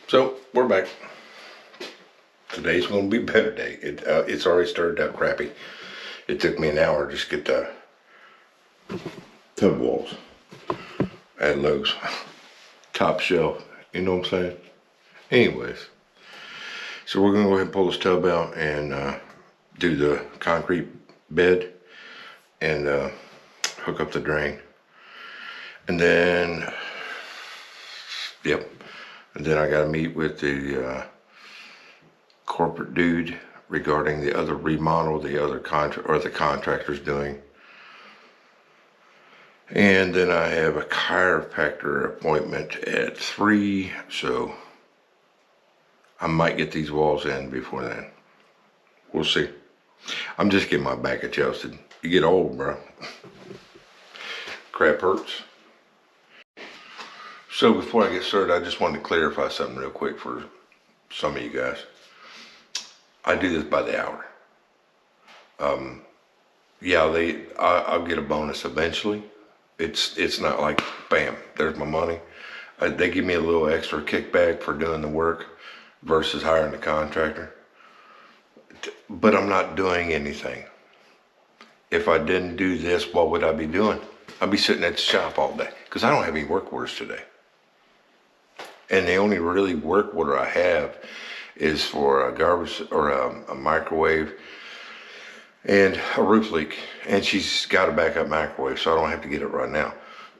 So we're back. Today's gonna be a better day. It's already started out crappy. It took me an hour just to get the tub walls at Lowe's. Top shelf, you know what I'm saying? Anyways, so we're gonna go ahead and pull this tub out and do the concrete bed and hook up the drain. And then, yep. And then I gotta meet with the corporate dude regarding the other remodel the other contractor's doing. And then I have a chiropractor appointment at 3, so I might get these walls in before then. We'll see. I'm just getting my back adjusted. You get old, bro. Crap hurts. So before I get started, I just wanted to clarify something real quick for some of you guys. I do this by the hour. Yeah, I'll get a bonus eventually. It's not like, bam, there's my money. They give me a little extra kickback for doing the work versus hiring a contractor. But I'm not doing anything. If I didn't do this, what would I be doing? I'd be sitting at the shop all day because I don't have any work orders today. And the only really work order I have is for a garbage or a microwave and a roof leak. And she's got a backup microwave, so I don't have to get it right now.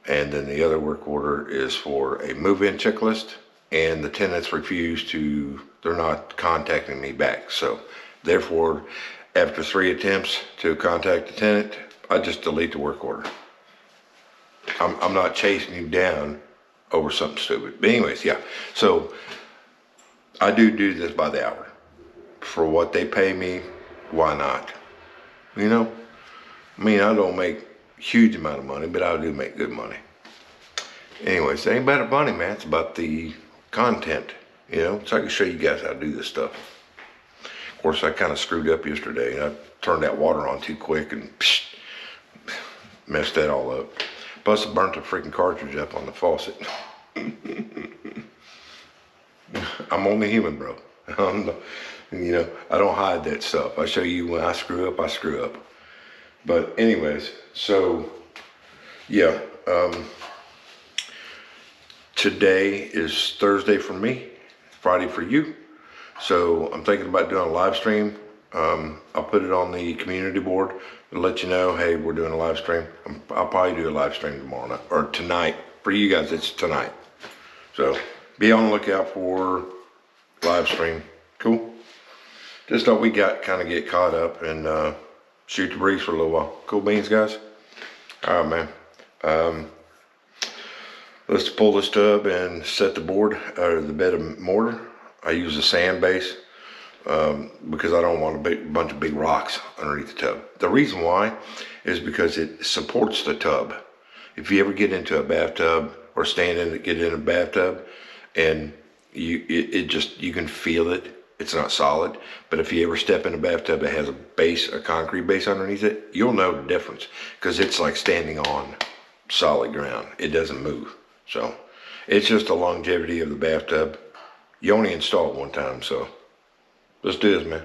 And then the other work order is for a move-in checklist, and the tenants they're not contacting me back. So therefore, after 3 attempts to contact the tenant, I just delete the work order. I'm not chasing you down over something stupid. But anyways, yeah. So I do this by the hour. For what they pay me, why not? You know? I mean, I don't make a huge amount of money, but I do make good money. Anyways, it ain't about the money, man. It's about the content, you know? So I can show you guys how to do this stuff. Of course, I kind of screwed up yesterday. I turned that water on too quick and messed that all up. Plus, I burnt the freaking cartridge up on the faucet. I'm only human, bro. You know, I don't hide that stuff. I show you when I screw up, I screw up. But anyways, so yeah, today is Thursday for me, Friday for you. So I'm thinking about doing a live stream. I'll put it on the community board and let you know, hey, we're doing a live stream. I'll probably do a live stream tomorrow night, or tonight. For you guys, it's tonight. So be on the lookout for live stream. Cool. Just thought we kind of get caught up and shoot the breeze for a little while. Cool beans, guys. All right, man. Let's pull this tub and set the board or the bed of mortar. I use a sand base because I don't want a bunch of big rocks underneath the tub. The reason why is because it supports the tub. If you ever get into a bathtub or get in a bathtub and you can feel it. It's not solid, but if you ever step in a bathtub that has a concrete base underneath it, you'll know the difference because it's like standing on solid ground. It doesn't move. So it's just the longevity of the bathtub. You only install it one time, so let's do this, man.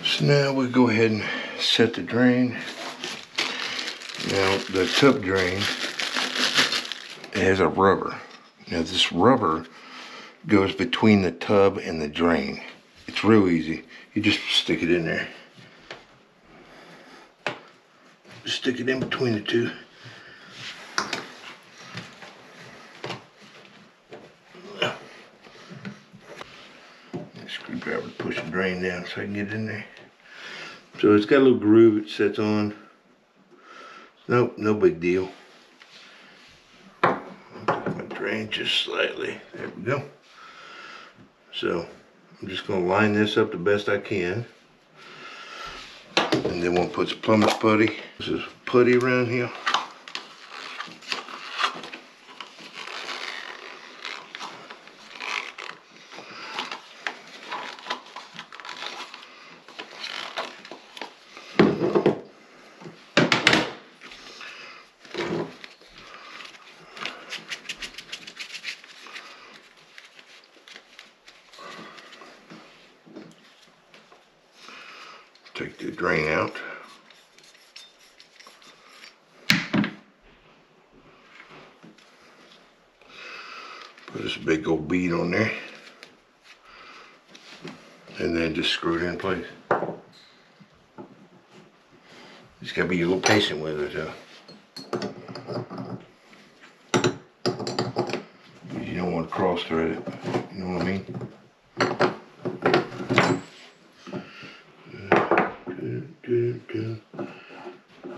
So now we go ahead and set the drain. Now the tub drain, it has a rubber. Now this rubber goes between the tub and the drain. It's real easy. You just stick it in there. Just stick it in between the two. drain down so I can get in there. So it's got a little groove it sets on. Nope, no big deal. I'll take my drain just slightly. There we go. So I'm just gonna line this up the best I can. And then we'll put some plumber's putty. This is putty around here. Take the drain out. Put this big old bead on there. And then just screw it in place. Just gotta be a little patient with it, you don't want to cross thread it. You know what I mean?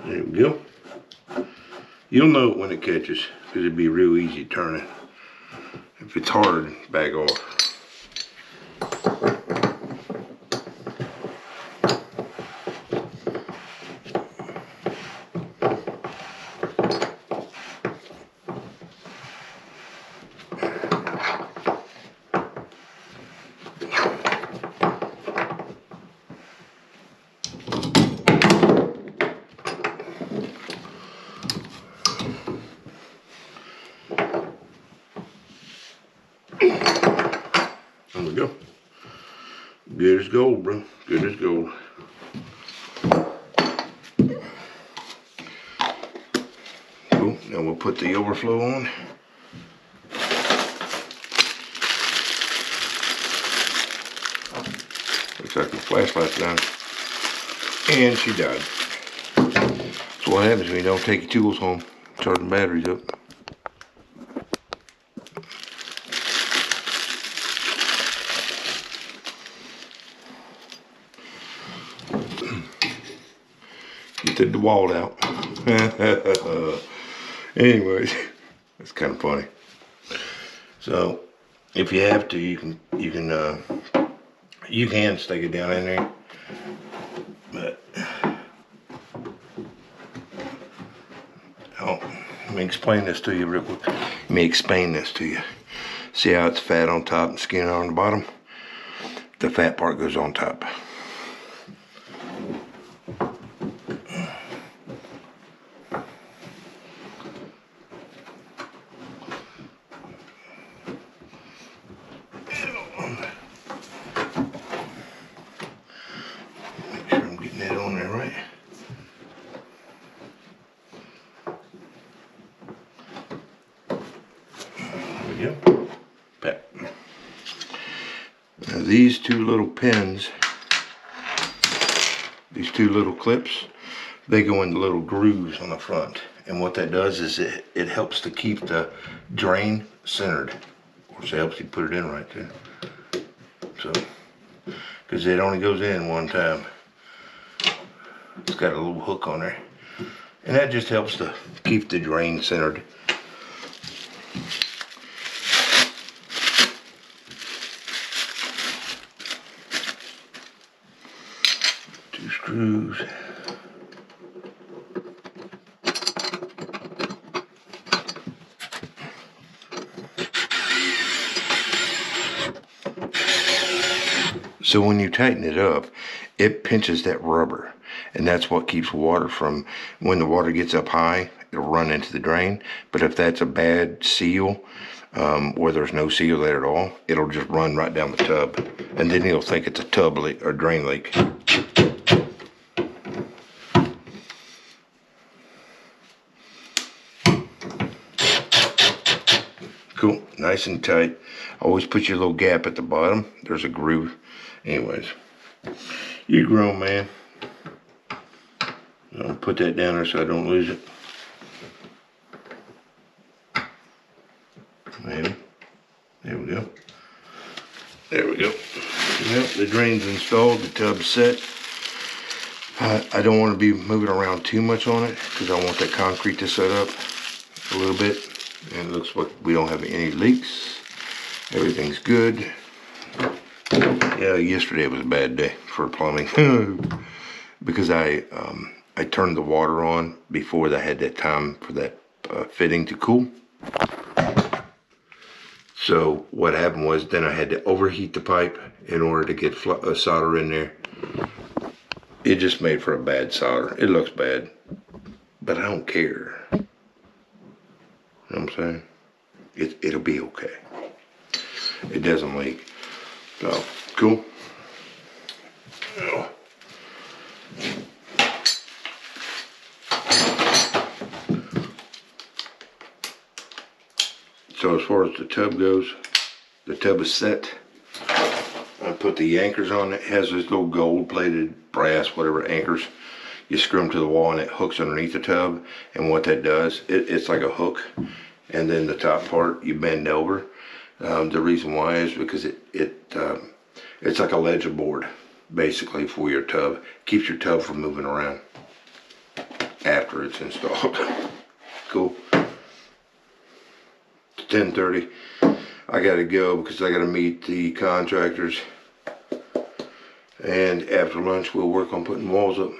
There we go. You'll know it when it catches, because it'd be real easy to turn it. If it's hard, back off. There we go. Good as gold, bro. Good as gold. Cool. Now we'll put the overflow on. Looks like the flashlight's down. And she died. That's what happens when you don't take your tools home. Charging batteries up. Get the wall out. Anyways, that's kind of funny. So, if you have to, you can stick it down in there. But let me explain this to you real quick. Let me explain this to you. See how it's fat on top and skin on the bottom? The fat part goes on top. Now these two little pins, these two little clips, they go in the little grooves on the front. And what that does is it helps to keep the drain centered. Of course, it helps you put it in right too. So, because it only goes in one time. It's got a little hook on there. And that just helps to keep the drain centered. Two screws. So when you tighten it up, it pinches that rubber, and that's what keeps water from, when the water gets up high, it'll run into the drain. But if that's a bad seal, or there's no seal there at all, it'll just run right down the tub, and then you'll think it's a tub leak or drain leak. Cool, nice and tight. Always put your little gap at the bottom. There's a groove. Anyways, you're grown, man. I'll put that down there so I don't lose it. Maybe. There we go. There we go. Well, the drain's installed, the tub's set. I don't want to be moving around too much on it because I want that concrete to set up a little bit. And it looks like we don't have any leaks. Everything's good. Yeah, yesterday was a bad day for plumbing because I turned the water on before I had that time for that fitting to cool. So what happened was then I had to overheat the pipe in order to get solder in there. It just made for a bad solder. It looks bad, but I don't care. You know what I'm saying? It'll be okay. It doesn't leak. So, cool. So as far as the tub goes, the tub is set. I put the anchors on it. It has this little gold-plated brass, whatever anchors. You screw them to the wall and it hooks underneath the tub. And what that does, it's like a hook. And then the top part you bend over. The reason why is because it's like a ledger board, basically, for your tub. Keeps your tub from moving around after it's installed. Cool. 10:30. I gotta go because I gotta meet the contractors, and after lunch we'll work on putting walls up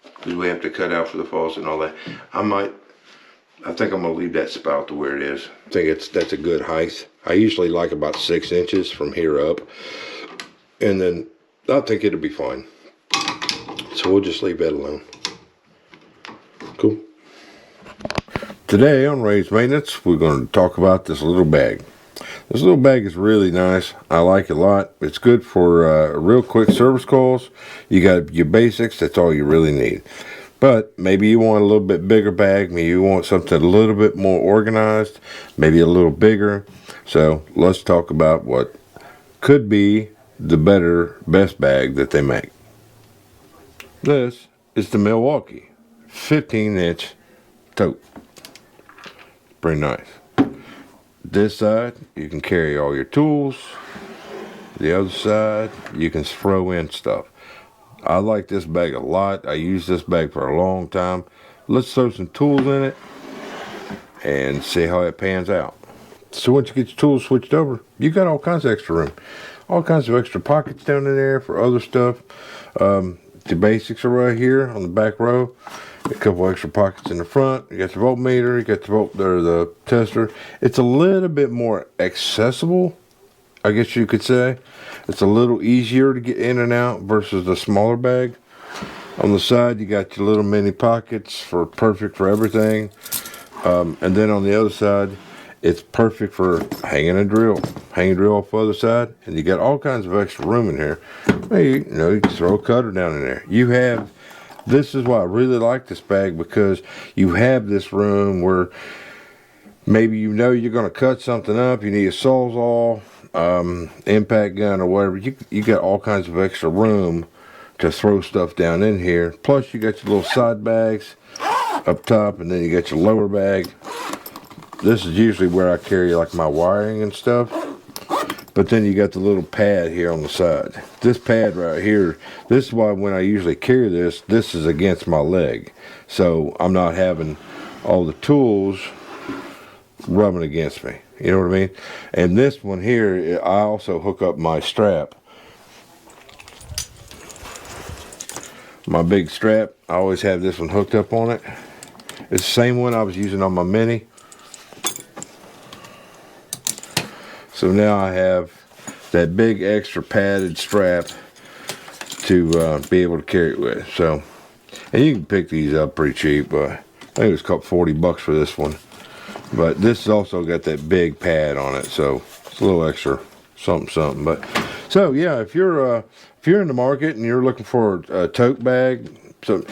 because we have to cut out for the faucet and all that. I think I'm gonna leave that spout to where it is. I think that's a good height. I usually like about 6 inches from here up, and then I think it'll be fine. So we'll just leave that alone. Cool. Today on Raised Maintenance, we're going to talk about this little bag. This little bag is really nice. I like it a lot. It's good for real quick service calls. You got your basics. That's all you really need. But maybe you want a little bit bigger bag. Maybe you want something a little bit more organized. Maybe a little bigger. So let's talk about what could be the best bag that they make. This is the Milwaukee 15-inch tote. Pretty nice. This side, you can carry all your tools. The other side, you can throw in stuff. I like this bag a lot. I use this bag for a long time. Let's throw some tools in it and see how it pans out. So once you get your tools switched over, you got all kinds of extra room. All kinds of extra pockets down in there for other stuff. The basics are right here on the back row. A couple extra pockets in the front. You got your voltmeter, you got the tester. It's a little bit more accessible, I guess you could say. It's a little easier to get in and out versus the smaller bag. On the side, you got your little mini pockets perfect for everything. And then on the other side, it's perfect for hanging a drill. Hang a drill off the other side, and you got all kinds of extra room in here. You can throw a cutter down in there. This is why I really like this bag, because you have this room where maybe you're going to cut something up, you need a Sawzall, impact gun or whatever. You got all kinds of extra room to throw stuff down in here. Plus you got your little side bags up top, and then you got your lower bag. This is usually where I carry like my wiring and stuff. But then you got the little pad here on the side. This pad right here, this is why when I usually carry this is against my leg. So I'm not having all the tools rubbing against me. You know what I mean? And this one here, I also hook up my strap. My big strap, I always have this one hooked up on it. It's the same one I was using on my Mini. So now I have that big extra padded strap to be able to carry it with. So, and you can pick these up pretty cheap. I think it was called $40 for this one. But this has also got that big pad on it, so it's a little extra something. But so yeah, if you're in the market and you're looking for a tote bag, so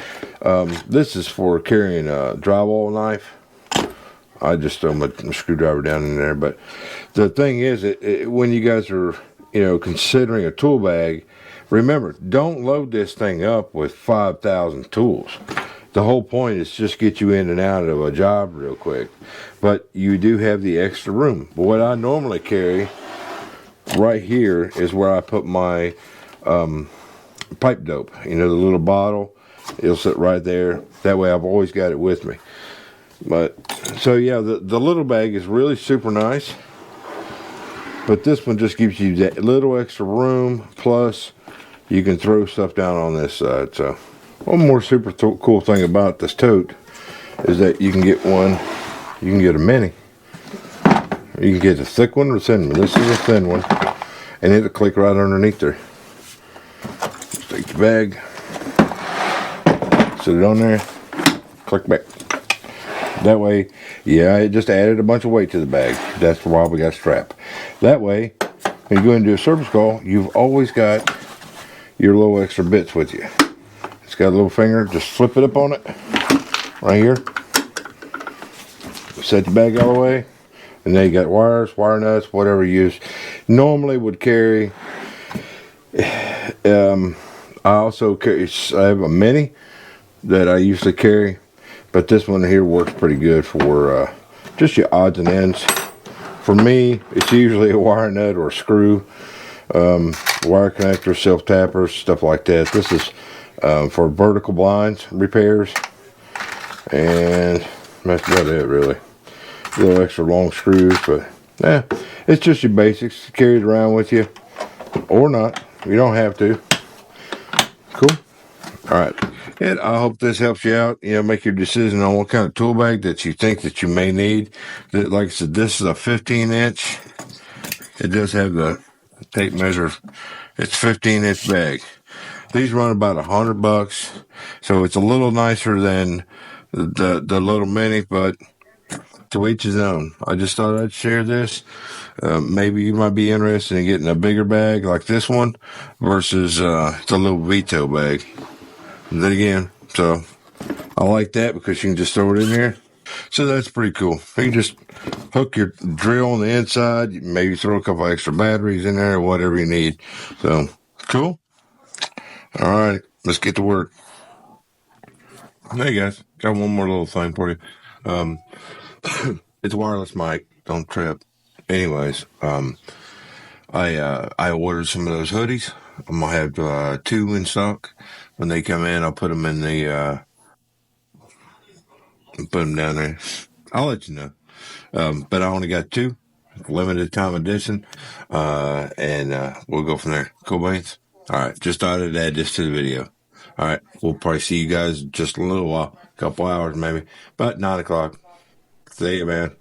this is for carrying a drywall knife. I just throw my screwdriver down in there. But the thing is, when you guys are, considering a tool bag, remember, don't load this thing up with 5,000 tools. The whole point is just get you in and out of a job real quick. But you do have the extra room. But what I normally carry right here is where I put my pipe dope. You know, the little bottle, it'll sit right there. That way I've always got it with me. But so yeah, the little bag is really super nice, but this one just gives you that little extra room, plus you can throw stuff down on this side. So one more super cool thing about this tote is that you can get one, you can get a mini, you can get a thick one or a thin one. This is a thin one, and it'll click right underneath there. Just take the bag, sit it on there, click back. That way, yeah, it just added a bunch of weight to the bag. That's why we got a strap. That way, when you go into a service call, you've always got your little extra bits with you. It's got a little finger, just flip it up on it, right here. Set the bag all the way, and then you got wires, wire nuts, whatever you use. Normally would carry, I also carry, I have a mini that I usually carry. But this one here works pretty good for just your odds and ends. For me, it's usually a wire nut or a screw, wire connector, self tappers, stuff like that. This is for vertical blinds repairs, and that's about it really. A little extra long screws, but yeah, it's just your basics. Carry it around with you, or not. You don't have to. Cool. All right. And I hope this helps you out. You know, make your decision on what kind of tool bag that you think that you may need. Like I said, this is a 15-inch. It does have the tape measure. It's 15-inch bag. These run about $100, so it's a little nicer than the little mini, but to each his own. I just thought I'd share this. Maybe you might be interested in getting a bigger bag like this one versus the little Vito bag. Then again, so I like that because you can just throw it in here. So that's pretty cool. You can just hook your drill on the inside, maybe throw a couple extra batteries in there or whatever you need. So cool. All right, let's get to work. Hey guys, got one more little thing for you. It's a wireless mic. Don't trip. Anyways, I ordered some of those hoodies. I'm gonna have 2 in stock. When they come in, I'll put them in the put them down there. I'll let you know. But I only got 2, limited time edition, and we'll go from there. Cool, Baines? All right, just thought I'd add this to the video. All right, we'll probably see you guys in just a little while, a couple hours maybe, about 9 o'clock. See you, man.